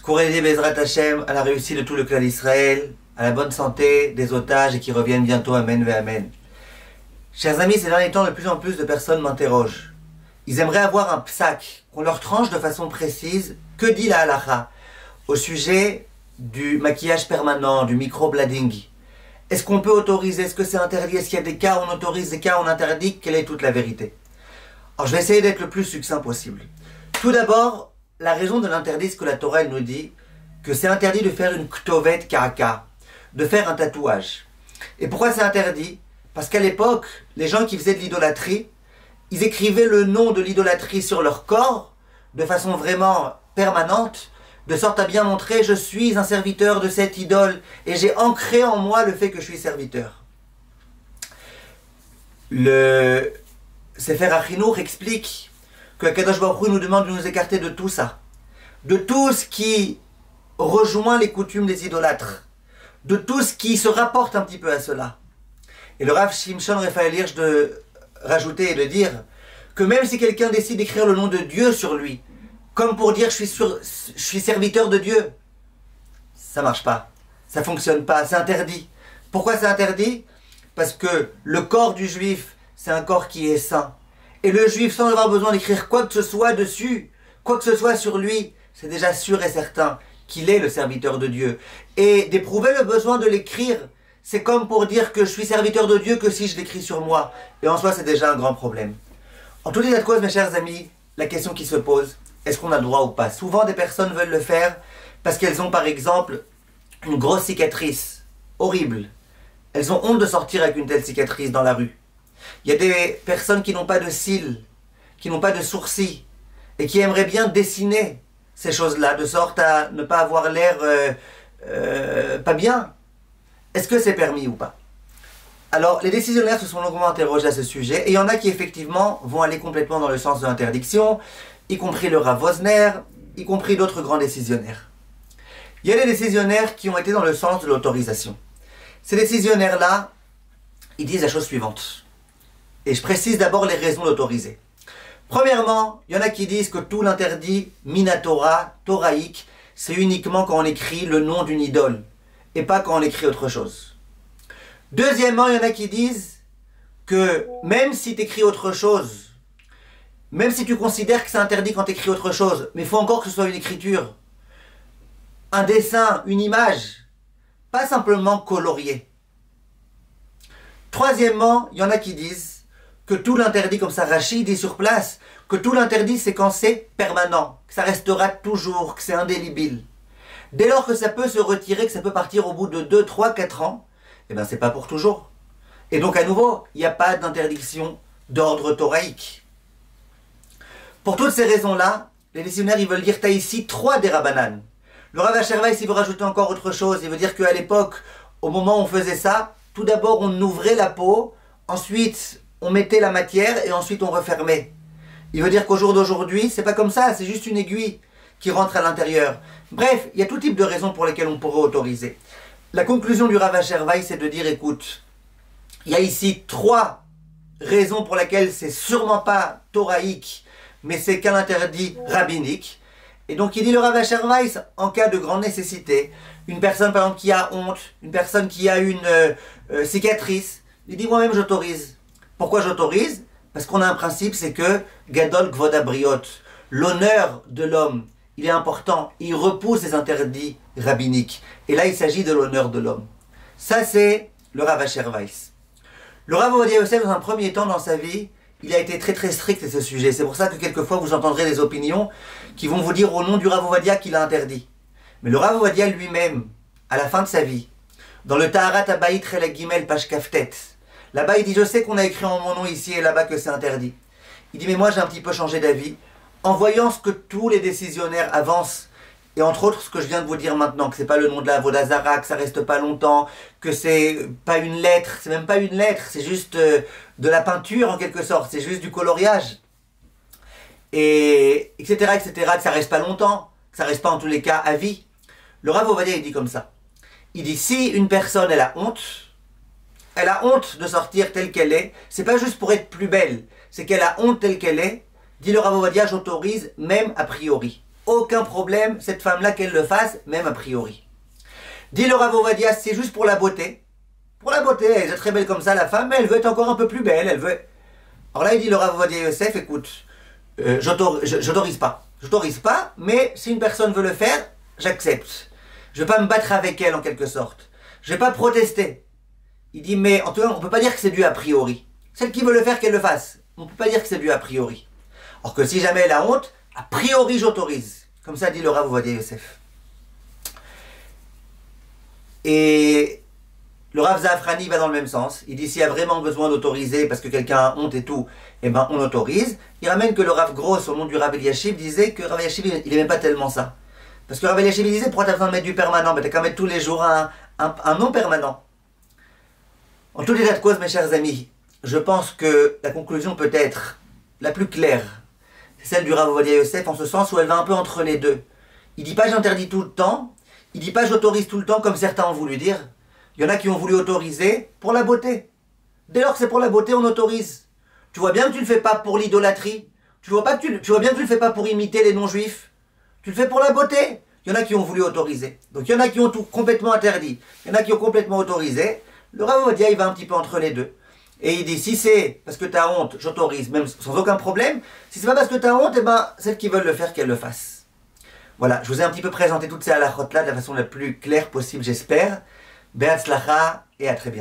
Qu'on aide Bezrat Hashem à la réussite de tout le clan d'Israël, à la bonne santé des otages et qui reviennent bientôt. Amen ve Amen. Chers amis, ces derniers temps, de plus en plus de personnes m'interrogent. Ils aimeraient avoir un psak, qu'on leur tranche de façon précise, que dit la halacha, au sujet du maquillage permanent, du microblading. Est-ce qu'on peut autoriser? Est-ce que c'est interdit? Est-ce qu'il y a des cas où on autorise, des cas où on interdit? Quelle est toute la vérité? Alors je vais essayer d'être le plus succinct possible. Tout d'abord, la raison de l'interdit, c'est que la Torah elle nous dit que c'est interdit de faire une ktovet kaka, de faire un tatouage. Et pourquoi c'est interdit? Parce qu'à l'époque, les gens qui faisaient de l'idolâtrie, ils écrivaient le nom de l'idolâtrie sur leur corps de façon vraiment permanente, de sorte à bien montrer je suis un serviteur de cette idole et j'ai ancré en moi le fait que je suis serviteur. Le Sefer HaChinuch explique que Kadosh Baruch Hu nous demande de nous écarter de tout ça, de tout ce qui rejoint les coutumes des idolâtres, de tout ce qui se rapporte un petit peu à cela. Et le Rav Shimshon Raphaël Hirsch de rajouter et de dire que même si quelqu'un décide d'écrire le nom de Dieu sur lui, comme pour dire je suis serviteur de Dieu, ça marche pas, ça fonctionne pas, c'est interdit. Pourquoi c'est interdit? Parce que le corps du juif, c'est un corps qui est saint. Et le juif, sans avoir besoin d'écrire quoi que ce soit dessus, quoi que ce soit sur lui, c'est déjà sûr et certain qu'il est le serviteur de Dieu. Et d'éprouver le besoin de l'écrire, c'est comme pour dire que je suis serviteur de Dieu que si je l'écris sur moi. Et en soi, c'est déjà un grand problème. En tout état de cause, mes chers amis, la question qui se pose, est-ce qu'on a le droit ou pas? Souvent, des personnes veulent le faire parce qu'elles ont, par exemple, une grosse cicatrice horrible. Elles ont honte de sortir avec une telle cicatrice dans la rue. Il y a des personnes qui n'ont pas de cils, qui n'ont pas de sourcils, et qui aimeraient bien dessiner ces choses-là, de sorte à ne pas avoir l'air pas bien. Est-ce que c'est permis ou pas? Alors, les décisionnaires se sont longuement interrogés à ce sujet, et il y en a qui effectivement vont aller complètement dans le sens de l'interdiction, y compris le Rav Wosner, y compris d'autres grands décisionnaires. Il y a des décisionnaires qui ont été dans le sens de l'autorisation. Ces décisionnaires-là, ils disent la chose suivante. Et je précise d'abord les raisons d'autoriser. Premièrement, il y en a qui disent que tout l'interdit minatora, toraïque, c'est uniquement quand on écrit le nom d'une idole, et pas quand on écrit autre chose. Deuxièmement, il y en a qui disent que même si tu écris autre chose, même si tu considères que c'est interdit quand tu écris autre chose, mais il faut encore que ce soit une écriture, un dessin, une image, pas simplement colorié. Troisièmement, il y en a qui disent que tout l'interdit, comme ça Rachid dit sur place, que tout l'interdit c'est quand c'est permanent, que ça restera toujours, que c'est indélébile. Dès lors que ça peut se retirer, que ça peut partir au bout de 2, 3, 4 ans, eh bien c'est pas pour toujours. Et donc à nouveau, il n'y a pas d'interdiction d'ordre toraïque. Pour toutes ces raisons-là, les décisionnaires ils veulent dire t'as ici 3 des Rabbanan. Le Rav Asher Weiss il veut rajouter encore autre chose, il veut dire qu'à l'époque, au moment où on faisait ça, tout d'abord on ouvrait la peau, ensuite on mettait la matière et ensuite on refermait. Il veut dire qu'au jour d'aujourd'hui, c'est pas comme ça, c'est juste une aiguille qui rentre à l'intérieur. Bref, il y a tout type de raisons pour lesquelles on pourrait autoriser. La conclusion du Rav Asher Weiss, c'est de dire, écoute, il y a ici 3 raisons pour lesquelles c'est sûrement pas toraïque, mais c'est qu'un interdit rabbinique. Et donc il dit le Rav Asher Weiss, en cas de grande nécessité, une personne par exemple qui a honte, une personne qui a une cicatrice, il dit moi-même j'autorise. Pourquoi j'autorise? Parce qu'on a un principe, c'est que Gadol Kvod Abriot, l'honneur de l'homme, il est important, il repousse les interdits rabbiniques. Et là il s'agit de l'honneur de l'homme. Ça c'est le Rav Asher Weiss. Le Rav Ovadia Yosef, dans un premier temps dans sa vie, il a été très très strict à ce sujet. C'est pour ça que quelquefois vous entendrez des opinions qui vont vous dire au nom du Rav Ovadia qu'il a interdit. Mais le Rav Ovadia lui-même, à la fin de sa vie, dans le Taharat Abayit Chelek Gimel page Kaftet, là-bas il dit je sais qu'on a écrit en mon nom ici et là-bas que c'est interdit. Il dit mais moi j'ai un petit peu changé d'avis en voyant ce que tous les décisionnaires avancent. Et entre autres, ce que je viens de vous dire maintenant, que c'est pas le nom de la Avodazara, que ça reste pas longtemps, que c'est pas une lettre, c'est même pas une lettre, c'est juste de la peinture en quelque sorte, c'est juste du coloriage. Et etc., etc., que ça reste pas longtemps, que ça reste pas en tous les cas à vie. Le Rav Ovadia, il dit comme ça. Il dit, si une personne, elle a honte de sortir telle qu'elle est, c'est pas juste pour être plus belle, c'est qu'elle a honte telle qu'elle est, dit le Rav Ovadia, j'autorise même a priori. aucun problème, cette femme-là, qu'elle le fasse, même a priori. Dit le Rav Ovadia, c'est juste pour la beauté. Pour la beauté, elle est très belle comme ça, la femme, mais elle veut être encore un peu plus belle, elle veut... Alors là, il dit le Rav Ovadia Yosef, écoute, j'autorise pas. J'autorise pas, mais si une personne veut le faire, j'accepte. Je vais pas me battre avec elle, en quelque sorte. Je vais pas protester. Il dit, mais en tout cas, on peut pas dire que c'est dû a priori. Celle qui veut le faire, qu'elle le fasse. On peut pas dire que c'est dû a priori. Or que si jamais elle a honte, a priori j'autorise. Comme ça dit le Rav Ovadia Yosef. Et le Rav Zafrani va dans le même sens. Il dit s'il y a vraiment besoin d'autoriser parce que quelqu'un a honte et tout, eh ben on autorise. Il ramène que le Rav Gross au nom du Rav Eliashiv disait que Rav Eliashiv il n'aimait pas tellement ça. Parce que Rav Eliashiv disait pourquoi t'as besoin de mettre du permanent? Ben t'as qu'à mettre tous les jours un non permanent. En tout état de cause, mes chers amis, je pense que la conclusion peut être la plus claire. C'est celle du Rav Ovadia Yosef en ce sens où elle va un peu entre les deux. Il dit pas j'interdis tout le temps, il dit pas j'autorise tout le temps comme certains ont voulu dire. Il y en a qui ont voulu autoriser pour la beauté. Dès lors que c'est pour la beauté, on autorise. Tu vois bien que tu ne le fais pas pour l'idolâtrie. Tu vois bien que tu ne le fais pas pour imiter les non-juifs. Tu le fais pour la beauté. Il y en a qui ont voulu autoriser. Donc il y en a qui ont tout complètement interdit. Il y en a qui ont complètement autorisé. Le Rav Ovadia, il va un petit peu entre les deux. Et il dit, si c'est parce que tu as honte, j'autorise, même sans aucun problème. Si c'est pas parce que tu as honte, eh ben, celles qui veulent le faire, qu'elles le fassent. Voilà, je vous ai un petit peu présenté toutes ces halakhot là de la façon la plus claire possible, j'espère. Be'atzlacha et à très bientôt.